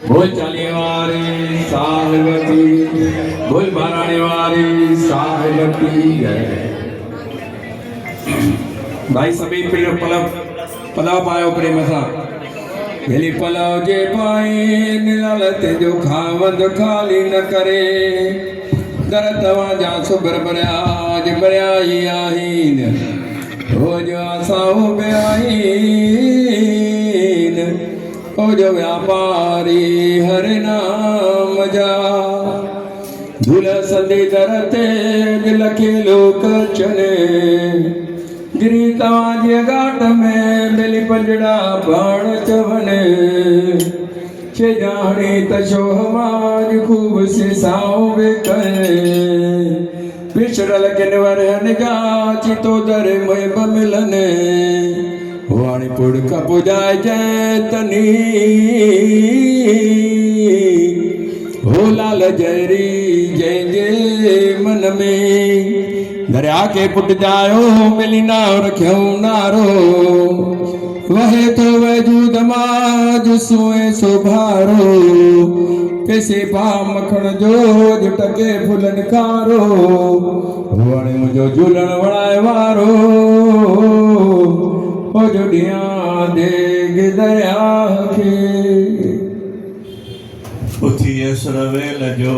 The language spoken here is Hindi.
बोल चाली वारी साहबती बोल बाराने वारी साहबती है। भाई सभी प्रिय पलाव पायो प्रेम सा भेली पलाव जे पाए निरालत जो खावंद खाली न करे दर तवा जा सुबर बरयाज बरयाई आहीन रोज आसाओ बेआईन ओ जो व्यापारी हर नाम जा झूल सदी दरते दिल के लोक चने गिरी तवाजे घाट में बेली पंजड़ा बाण चवने छे जानी तशो हमाज खूब से साओ बेकरे पिछड़ल किनवर हनगा चितो दर में बमिलने वाणी पुड़ का पुजाय जैतनी हो लाल जयरी जय जय मन में दरिया के पुट जायो मिली नाव रख्यो नारो वहे तो वजूद माज सुए सुभारो कैसे पा मखण जो टके फुलन खारो वणे मुझो झूलण वणाए वारो ओ जुड़िया देग दरिया खे उथिए सरवेल जो